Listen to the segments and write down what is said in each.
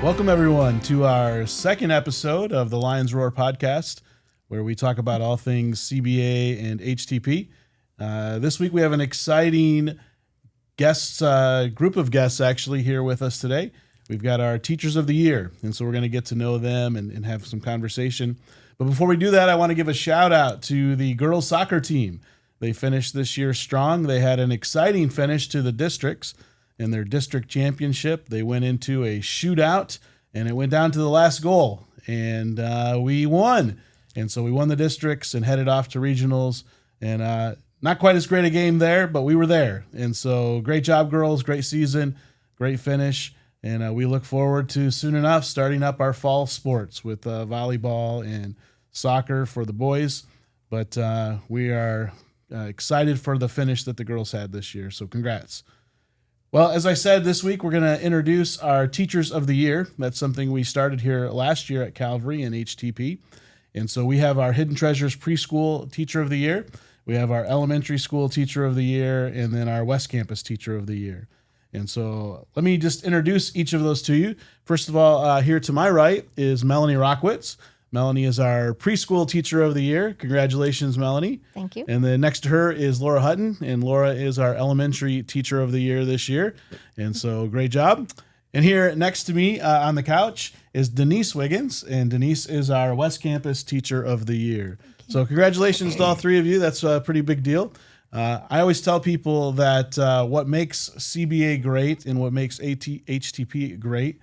Welcome, everyone, to our second episode of the Lions Roar podcast, where we talk about all things CBA and HTP. This week, we have an exciting group of guests actually here with us today. We've got our Teachers of the Year, and so we're going to get to know them and have some conversation. But before we do that, I want to give a shout out to the girls soccer team. They finished this year strong. They had an exciting finish to the districts. In their district championship, they went into a shootout, and it went down to the last goal, and we won. And so we won the districts and headed off to regionals, and not quite as great a game there, but we were there. And so great job, girls, great season, great finish, and we look forward to soon enough starting up our fall sports with volleyball and soccer for the boys. But we are excited for the finish that the girls had this year, so congrats. Well, as I said, this week we're going to introduce our Teachers of the Year. That's something we started here last year at Calvary and HTP. And so we have our Hidden Treasures Preschool Teacher of the Year. We have our Elementary School Teacher of the Year, and then our West Campus Teacher of the Year. And so let me just introduce each of those to you. First of all, here to my right is Melanie Rockwitz. Melanie is our Preschool Teacher of the Year. Congratulations, Melanie. Thank you. And then next to her is Laura Hutton, and Laura is our Elementary Teacher of the Year this year. And so great job. And here next to me on the couch is Denise Wiggins, and Denise is our West Campus Teacher of the Year. So congratulations to all three of you. That's a pretty big deal. I always tell people that what makes CBA great and what makes HTP great,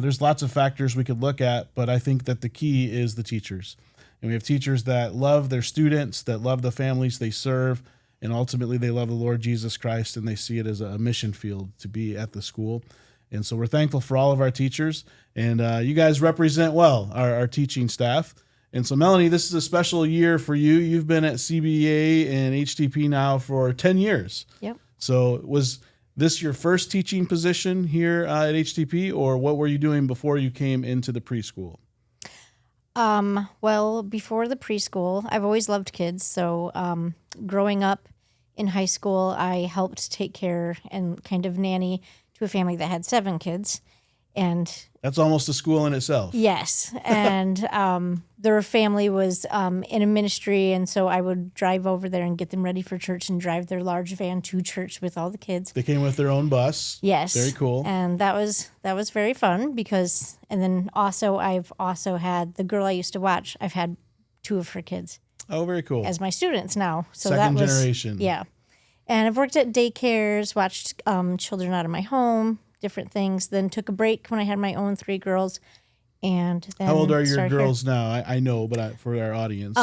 there's lots of factors we could look at, but I think that the key is the teachers. And we have teachers that love their students, that love the families they serve, and ultimately they love the Lord Jesus Christ, and they see it as a mission field to be at the school. And so we're thankful for all of our teachers, and you guys represent well our teaching staff. And so, Melanie, this is a special year for you. You've been at CBA and HTP now for 10 years. Yep. So was this your first teaching position here at HTP, or what were you doing before you came into the preschool? Well, before the preschool, I've always loved kids. So growing up in high school, I helped take care and kind of nanny to a family that had 7 kids. And that's almost a school in itself. Yes. And their family was in a ministry. And so I would drive over there and get them ready for church and drive their large van to church with all the kids. They came with their own bus. Yes. Very cool. And that was very fun because, and then also I've also had the girl I used to watch, I've had 2 of her kids. Oh, very cool. As my students now. So Second that was, generation. Yeah. And I've worked at daycares, watched children out of my home, different things, then took a break when I had my own 3 girls. And then how old are your girls now? I know, but for our audience.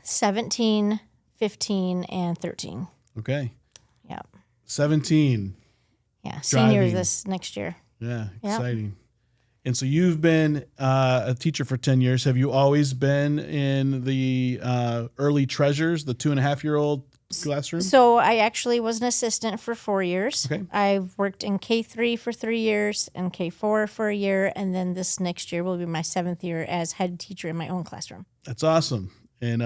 17, 15, and 13. Okay. Yeah. 17. Yeah. Senior this next year. Yeah. Exciting. And so you've been a teacher for 10 years. Have you always been in the early treasures, the 2.5-year-old classroom? So I actually was an assistant for 4 years. Okay. I've worked in K3 for 3 years and K4 for a year. And then this next year will be my 7th year as head teacher in my own classroom. That's awesome. And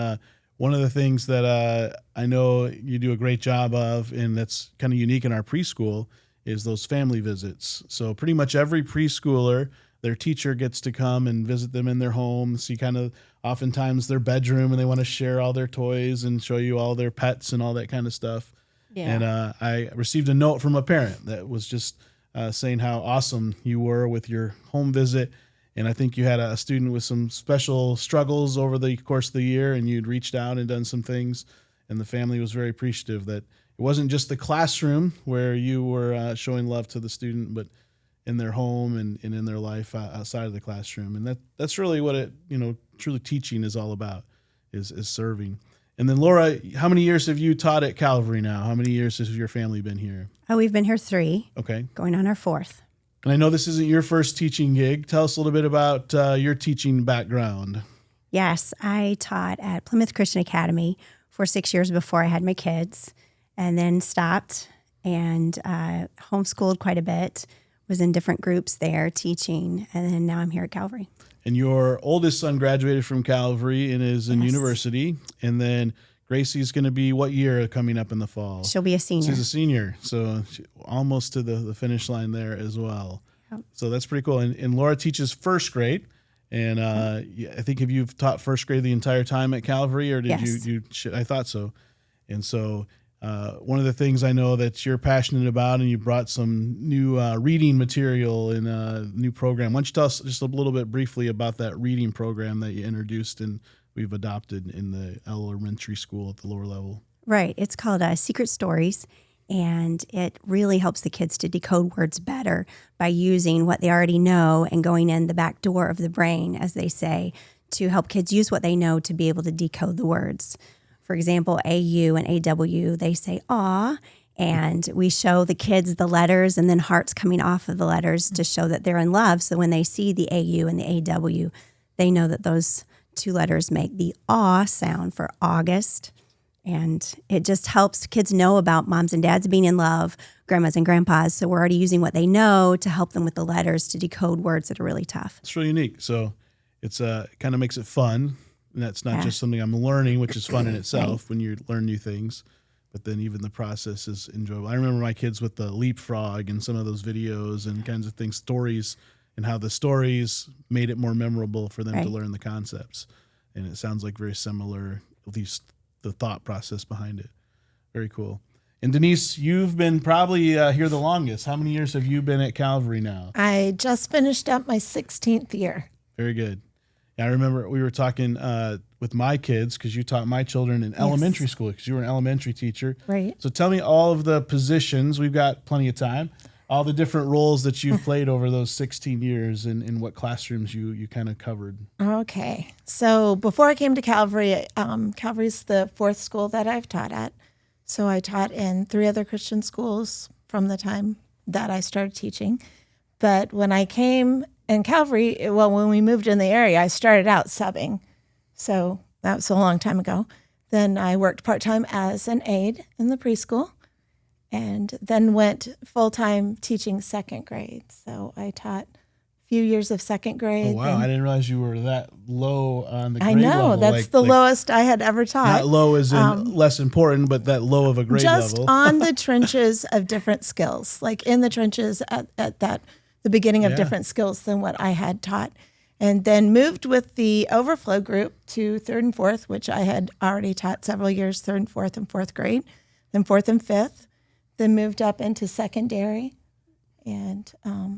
one of the things that I know you do a great job of, and that's kind of unique in our preschool, is those family visits. So pretty much every preschooler, their teacher gets to come and visit them in their home, see kind of oftentimes their bedroom, and they want to share all their toys and show you all their pets and all that kind of stuff. Yeah. And I received a note from a parent that was just saying how awesome you were with your home visit. And I think you had a student with some special struggles over the course of the year, and you'd reached out and done some things, and the family was very appreciative that it wasn't just the classroom where you were showing love to the student, but in their home and in their life outside of the classroom. And that's really what it, truly teaching is all about, is serving. And then Laura, how many years have you taught at Calvary now? How many years has your family been here? Oh, we've been here 3. Okay. Going on our 4th. And I know this isn't your first teaching gig. Tell us a little bit about your teaching background. Yes, I taught at Plymouth Christian Academy for 6 years before I had my kids, and then stopped and homeschooled quite a bit, was in different groups there teaching, and then now I'm here at Calvary. And your oldest son graduated from Calvary and is in university. And then Gracie's going to be what year coming up in the fall? She'll be a senior. She's a senior, so almost to the finish line there as well. So that's pretty cool. And Laura teaches first grade. And I think you've taught first grade the entire time at Calvary, or did Yes. you? I thought so. And so one of the things I know that you're passionate about, and you brought some new reading material in a new program. Why don't you tell us just a little bit briefly about that reading program that you introduced and we've adopted in the elementary school at the lower level? Right. It's called Secret Stories, and it really helps the kids to decode words better by using what they already know and going in the back door of the brain, as they say, to help kids use what they know to be able to decode the words. For example, AU and AW, they say aw, and we show the kids the letters and then hearts coming off of the letters to show that they're in love. So when they see the AU and the AW, they know that those two letters make the aw sound for August. And it just helps kids know about moms and dads being in love, grandmas and grandpas. So we're already using what they know to help them with the letters to decode words that are really tough. It's really unique. So it kind of makes it fun. And that's not just something I'm learning, which is fun in itself when you learn new things, but then even the process is enjoyable. I remember my kids with the leapfrog and some of those videos and kinds of things, stories, and how the stories made it more memorable for them to learn the concepts. And it sounds like very similar, at least the thought process behind it. Very cool. And Denise, you've been probably here the longest. How many years have you been at Calvary now? I just finished up my 16th year. Very good. I remember we were talking with my kids, because you taught my children in elementary school, because you were an elementary teacher. Right. So tell me all of the positions. We've got plenty of time. All the different roles that you've played over those 16 years and what classrooms you kind of covered. Okay. So before I came to Calvary, Calvary's the fourth school that I've taught at. So I taught in 3 other Christian schools from the time that I started teaching. But when I came in Calvary, when we moved in the area, I started out subbing. So that was a long time ago. Then I worked part-time as an aide in the preschool, and then went full-time teaching second grade. So I taught a few years of second grade. Oh, wow. I didn't realize you were that low on the grade level. I know. level. That's the lowest I had ever taught. Not low as in less important, but that low of a grade just level. on the trenches of different skills, like in the trenches at the beginning of different skills than what I had taught. And then moved with the overflow group to 3rd and 4th, which I had already taught several years, 3rd and 4th and 4th grade, then 4th and 5th, then moved up into secondary. And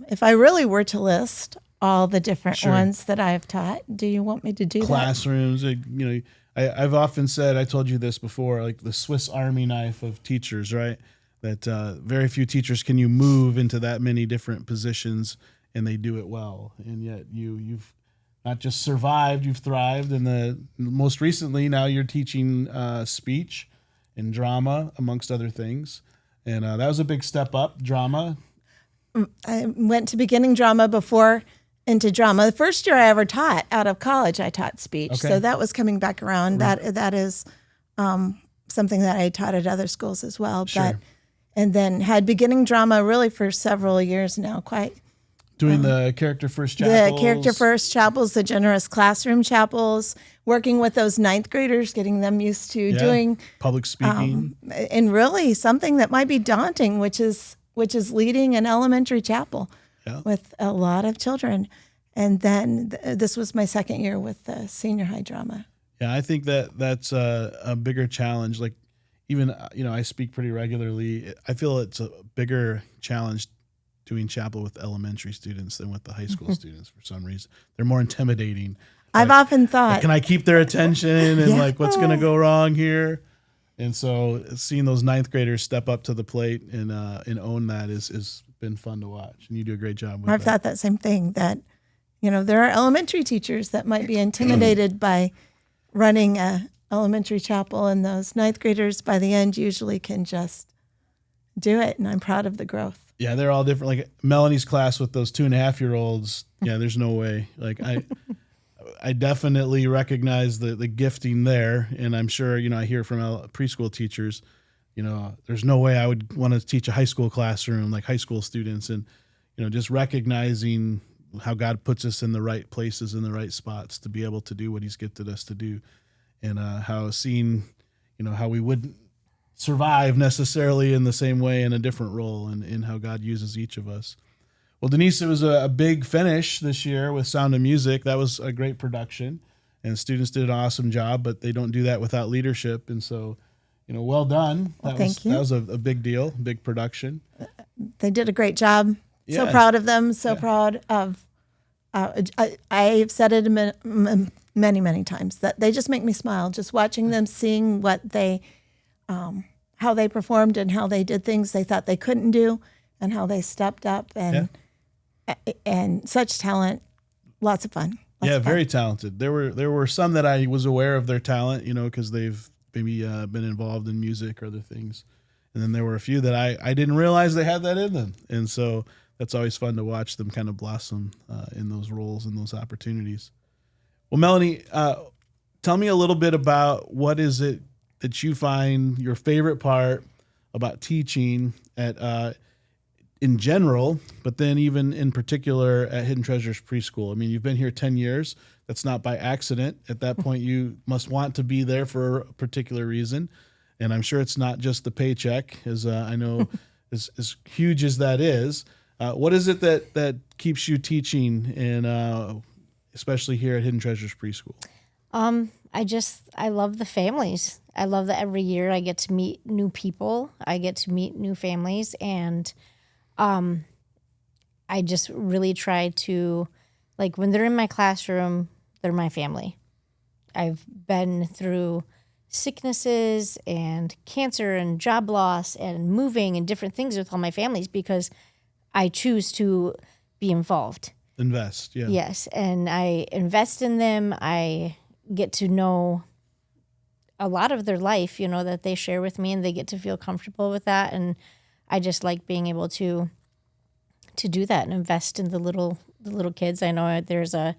if I really were to list all the different ones that I've taught, do you want me to do Classrooms, I've often said, I told you this before, like the Swiss Army knife of teachers, right? That very few teachers can you move into that many different positions and they do it well. And yet you've not just survived, you've thrived. And most recently, now you're teaching speech and drama, amongst other things. And that was a big step up, drama. I went to beginning drama before into drama. The first year I ever taught out of college, I taught speech. Okay. So that was coming back around. That is something that I taught at other schools as well. Sure. And then had beginning drama really for several years now, quite. Doing the Character First Chapels. The Character First Chapels, the Generous Classroom Chapels, working with those 9th graders, getting them used to doing public speaking. And really something that might be daunting, which is leading an elementary chapel with a lot of children. And then this was my second year with the senior high drama. Yeah, I think that's a bigger challenge. Like even, I speak pretty regularly. I feel it's a bigger challenge doing chapel with elementary students than with the high school students for some reason. They're more intimidating. I've often thought, can I keep their attention and what's going to go wrong here? And so seeing those 9th graders step up to the plate and own that is been fun to watch. And you do a great job with I've thought that same thing, that, there are elementary teachers that might be intimidated by running a elementary chapel, and those 9th graders by the end usually can just do it. And I'm proud of the growth. Yeah, they're all different. Like Melanie's class with those 2.5-year-olds. Yeah, there's no way. Like I definitely recognize the gifting there, and I'm sure I hear from preschool teachers. There's no way I would want to teach a high school classroom, like high school students, and just recognizing how God puts us in the right places, in the right spots to be able to do what He's gifted us to do, and how seeing how we wouldn't survive necessarily in the same way in a different role, and how God uses each of us. Well, Denise, it was a big finish this year with Sound of Music. That was a great production, and students did an awesome job, but they don't do that without leadership. And so, well done. Well, thank you. That was a big deal, big production. They did a great job. Yeah. So proud of them. So proud of. I've said it many, many times that they just make me smile. Just watching them, seeing what they, how they performed and how they did things they thought they couldn't do, and how they stepped up and such talent. Lots of fun. Very talented. There were some that I was aware of their talent, because they've maybe been involved in music or other things. And then there were a few that I didn't realize they had that in them. And so that's always fun to watch them kind of blossom in those roles and those opportunities. Well, Melanie, tell me a little bit about what is it that you find your favorite part about teaching at in general, but then even in particular at Hidden Treasures Preschool. I mean, you've been here 10 years. That's not by accident. At that point, you must want to be there for a particular reason. And I'm sure it's not just the paycheck, as I know as huge as that is. What is it that keeps you teaching, and especially here at Hidden Treasures Preschool? I love the families. I love that every year I get to meet new people. I get to meet new families, and I just really try to, like, when they're in my classroom, they're my family. I've been through sicknesses and cancer and job loss and moving and different things with all my families because I choose to be involved. Invest, yeah. Yes, and I invest in them. I get to know a lot of their life, that they share with me, and they get to feel comfortable with that. And I just like being able to do that and invest in the little kids. I know there's a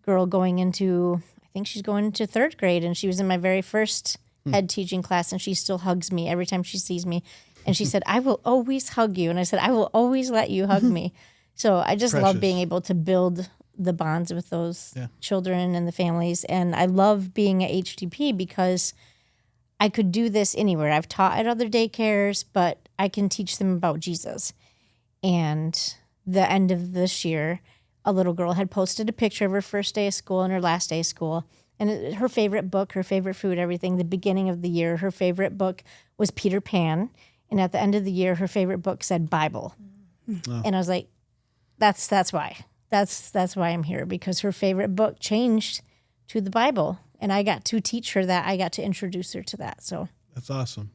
girl going into, I think she's going into 3rd grade, and she was in my very first head teaching class, and she still hugs me every time she sees me. And she said, "I will always hug you." And I said, "I will always let you hug me." So I just love being able to build the bonds with those children and the families. And I love being at HTP because I could do this anywhere. I've taught at other daycares, but I can teach them about Jesus. And the end of this year, a little girl had posted a picture of her first day of school and her last day of school. And her favorite book, her favorite food, everything, the beginning of the year, her favorite book was Peter Pan. And at the end of the year, her favorite book said Bible. Oh. And I was like, that's why. That's why I'm here, because her favorite book changed to the Bible. And I got to teach her that. I got to introduce her to that. So that's awesome.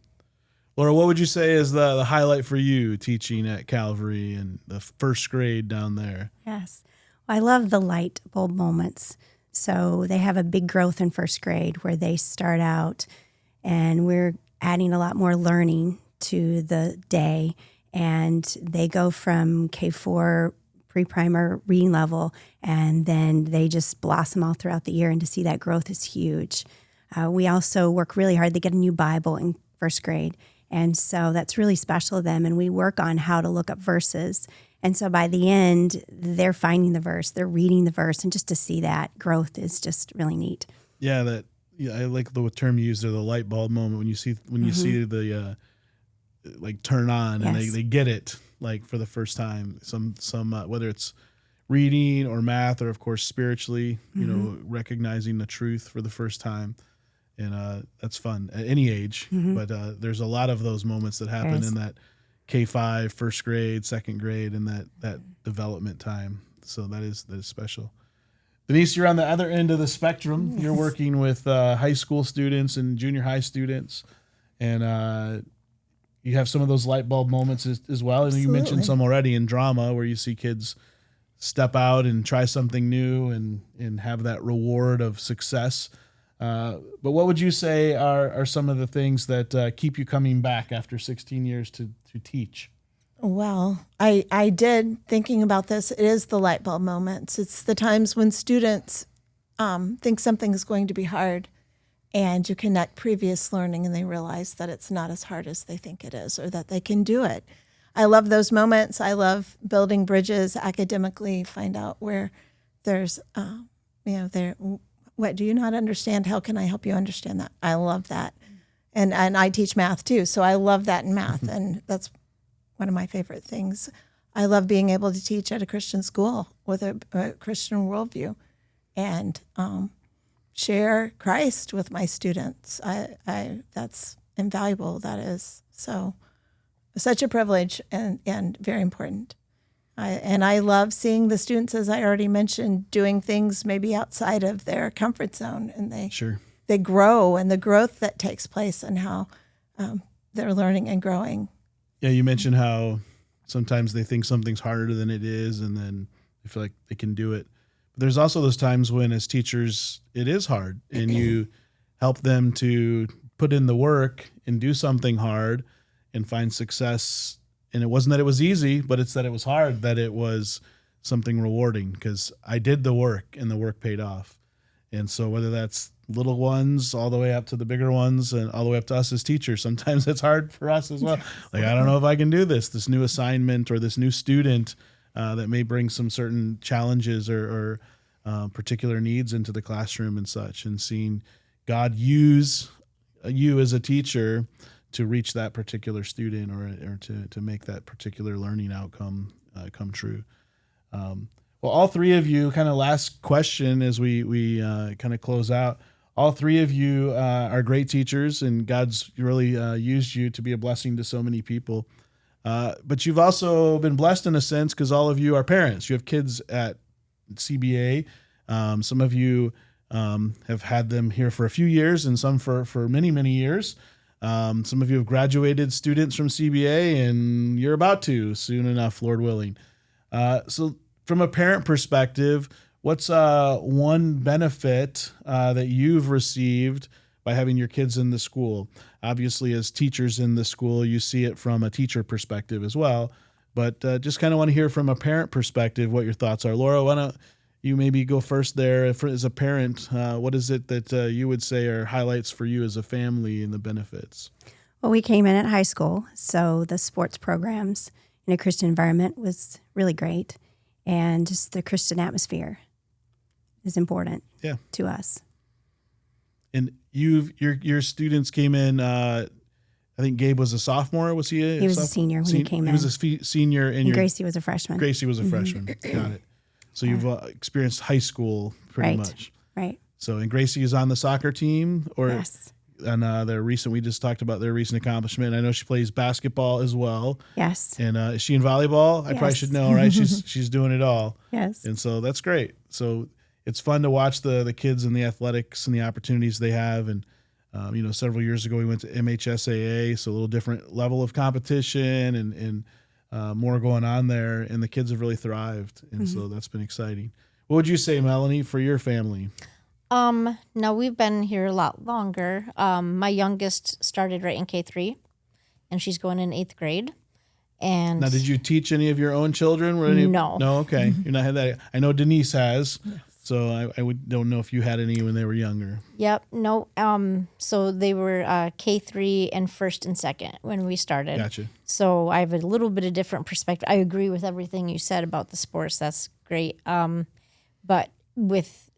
Laura, what would you say is the highlight for you teaching at Calvary and the first grade down there? Yes. Well, I love the light bulb moments. So they have a big growth in first grade where they start out, and we're adding a lot more learning to the day. And they go from K4 pre-primer reading level, and then they just blossom all throughout the year, and to see that growth is huge. We also work really hard. They get a new Bible in first grade, and so that's really special to them, and we work on how to look up verses. And so by the end, they're finding the verse, they're reading the verse, and just to see that growth is just really neat. Yeah, I like the term you used there, the light bulb moment, when you see the like turn on, and they get it, like, for the first time. Some whether it's reading or math, or of course spiritually, recognizing the truth for the first time. And that's fun at any age, but there's a lot of those moments that happen in that K5, first grade, second grade, and that development time. So that is special. Denise, you're on the other end of the spectrum. Yes. You're working with high school students and junior high students, and you have some of those light bulb moments as well. And you mentioned some already in drama, where you see kids step out and try something new and have that reward of success. But what would you say are some of the things that keep you coming back after 16 years to teach? Well, I did, thinking about this, it is the light bulb moments. It's the times when students think something is going to be hard, and you connect previous learning and they realize that it's not as hard as they think it is, or that they can do it. I love those moments. I love building bridges academically, find out where there's, what do you not understand? How can I help you understand that? I love that. And I teach math too, so I love that in math, and that's one of my favorite things. I love being able to teach at a Christian school with a Christian worldview and share Christ with my students. I that's invaluable. That is so such a privilege and very important. I love seeing the students, as I already mentioned, doing things maybe outside of their comfort zone, and they grow, and the growth that takes place, and how they're learning and growing. Yeah, you mentioned how sometimes they think something's harder than it is, and then they feel like they can do it. But there's also those times when, as teachers, it is hard, and you help them to put in the work and do something hard and find success. And it wasn't that it was easy, but it's that it was hard, that it was something rewarding, because I did the work and the work paid off. And so whether that's little ones all the way up to the bigger ones and all the way up to us as teachers, sometimes it's hard for us as well. Like, I don't know if I can do this new assignment or this new student that may bring some certain challenges or particular needs into the classroom and such, and seeing God use you as a teacher to reach that particular student or to make that particular learning outcome come true. Well, all three of you, kind of last question as we kind of close out, all three of you are great teachers, and God's really used you to be a blessing to so many people. But you've also been blessed in a sense, because all of you are parents. You have kids at CBA. Some of you have had them here for a few years, and some for many, many years. Some of you have graduated students from CBA, and you're about to soon enough, Lord willing. So from a parent perspective, what's one benefit that you've received by having your kids in the school? Obviously, as teachers in the school, you see it from a teacher perspective as well, but just kind of want to hear from a parent perspective what your thoughts are. Laura, why don't you maybe go first there? As a parent, what is it that you would say are highlights for you as a family and the benefits? Well, we came in at high school, so the sports programs in a Christian environment was really great, and just the Christian atmosphere is important to us. And your students came in. I think Gabe was a sophomore. Was he? He was a senior when he came in. He was a senior, and Gracie was a freshman. Gracie was a freshman. Got it. So you've experienced high school pretty much. Right. So, and Gracie is on the soccer team, or yes. And we just talked about their recent accomplishment. I know she plays basketball as well. Yes. And is she in volleyball? I probably should know, right? She's doing it all. Yes. And so that's great. So it's fun to watch the kids and the athletics and the opportunities they have. And several years ago we went to MHSAA, so a little different level of competition and more going on there, and the kids have really thrived, and so that's been exciting. What would you say, Melanie, for your family? No, we've been here a lot longer. My youngest started right in K3, and she's going in 8th grade. And now, did you teach any of your own children? No. No, okay. You're not had that. I know Denise has. Yes. So don't know if you had any when they were younger. Yep. No. So they were K3 and 1st and 2nd when we started. Gotcha. So I have a little bit of different perspective. I agree with everything you said about the sports. That's great. But with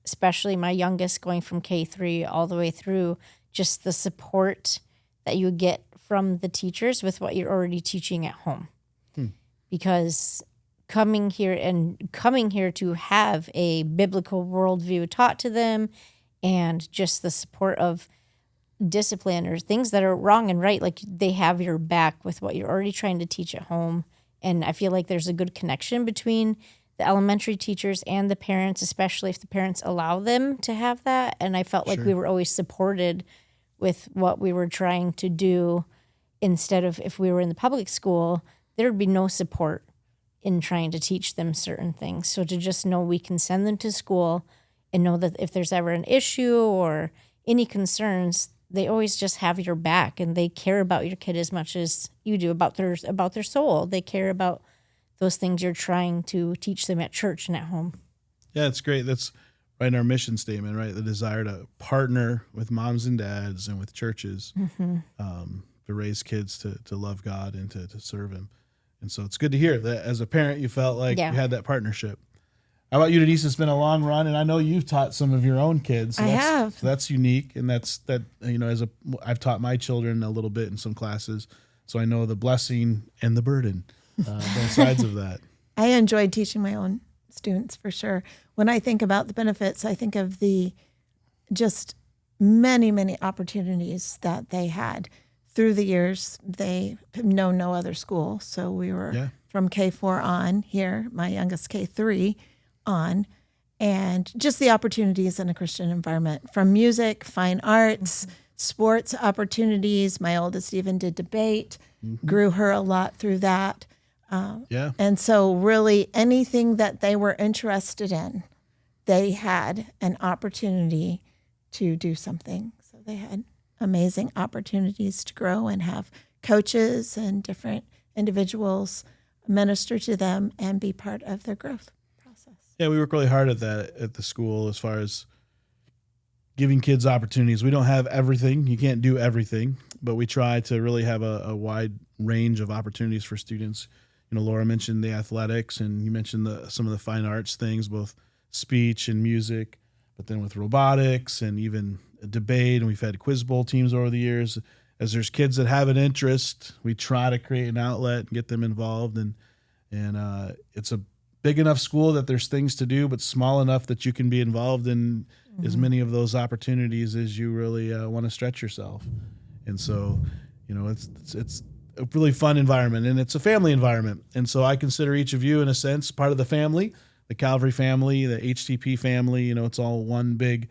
especially my youngest going from K3 all the way through, just the support that you get from the teachers with what you're already teaching at home. Because coming here to have a biblical worldview taught to them, and just the support of discipline or things that are wrong and right, like they have your back with what you're already trying to teach at home. And I feel like there's a good connection between the elementary teachers and the parents, especially if the parents allow them to have that. And I felt like we were always supported with what we were trying to do, instead of if we were in the public school, there would be no support in trying to teach them certain things. So to just know we can send them to school and know that if there's ever an issue or any concerns, they always just have your back, and they care about your kid as much as you do about their soul. They care about those things you're trying to teach them at church and at home. Yeah, it's great. That's right in our mission statement, right? The desire to partner with moms and dads and with churches to raise kids to love God and to serve Him. And so it's good to hear that as a parent, you felt like you had that partnership. How about you, Denise? It's been a long run, and I know you've taught some of your own kids. So I have. So that's unique, and I've taught my children a little bit in some classes, so I know the blessing and the burden both sides of that. I enjoyed teaching my own students for sure. When I think about the benefits, I think of the just many, many opportunities that they had through the years. They know no other school. So we were from K4 on here, my youngest K3 on, and just the opportunities in a Christian environment from music, fine arts, sports opportunities. My oldest even did debate, grew her a lot through that. And so really anything that they were interested in, they had an opportunity to do something. So they had amazing opportunities to grow and have coaches and different individuals minister to them and be part of their growth process. Yeah, we work really hard at that at the school as far as giving kids opportunities. We don't have everything. You can't do everything, but we try to really have a wide range of opportunities for students. You know, Laura mentioned the athletics, and you mentioned some of the fine arts things, both speech and music, but then with robotics and even debate. And we've had quiz bowl teams over the years. As there's kids that have an interest, we try to create an outlet and get them involved. And it's a big enough school that there's things to do, but small enough that you can be involved in as many of those opportunities as you really want to stretch yourself. And so, you know, it's a really fun environment, and it's a family environment. And so I consider each of you, in a sense, part of the family, the Calvary family, the HTP family. You know, it's all one big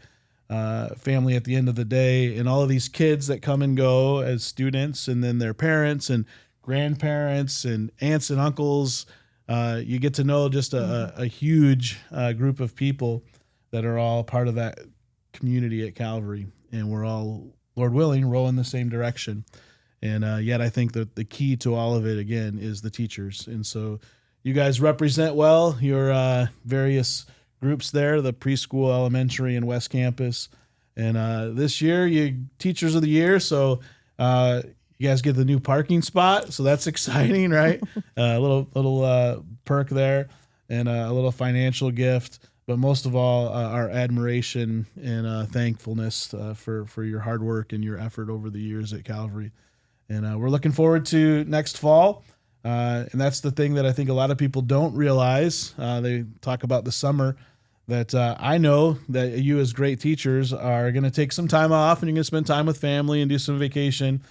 family at the end of the day. And all of these kids that come and go as students, and then their parents and grandparents and aunts and uncles, you get to know just a huge group of people that are all part of that community at Calvary. And we're all, Lord willing, rowing the same direction. And yet I think that the key to all of it, again, is the teachers. And so you guys represent well your various groups there, the preschool, elementary, and West Campus. And this year, you Teachers of the Year. So you guys get the new parking spot. So that's exciting, right? A little perk there, and a little financial gift. But most of all, our admiration and thankfulness for your hard work and your effort over the years at Calvary. And we're looking forward to next fall. And that's the thing that I think a lot of people don't realize. They talk about the summer, that I know that you as great teachers are going to take some time off, and you're going to spend time with family and do some vacation.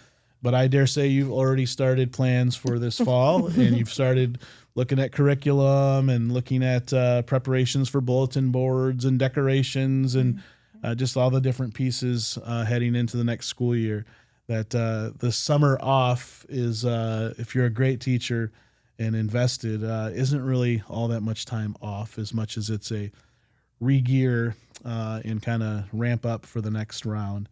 But I dare say you've already started plans for this fall, and you've started looking at curriculum and looking at preparations for bulletin boards and decorations and just all the different pieces heading into the next school year. That the summer off is, if you're a great teacher and invested, isn't really all that much time off, as much as it's a re-gear and kind of ramp up for the next round.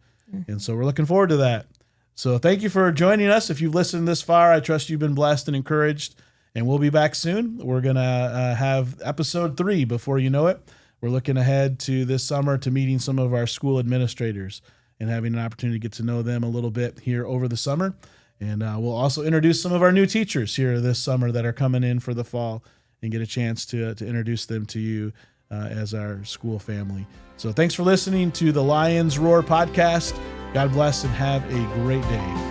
And so we're looking forward to that. So thank you for joining us. If you've listened this far, I trust you've been blessed and encouraged, and we'll be back soon. We're going to have episode 3 before you know it. We're looking ahead to this summer to meeting some of our school administrators and having an opportunity to get to know them a little bit here over the summer. And we'll also introduce some of our new teachers here this summer that are coming in for the fall, and get a chance to introduce them to you as our school family. So thanks for listening to the Lions Roar podcast. God bless and have a great day.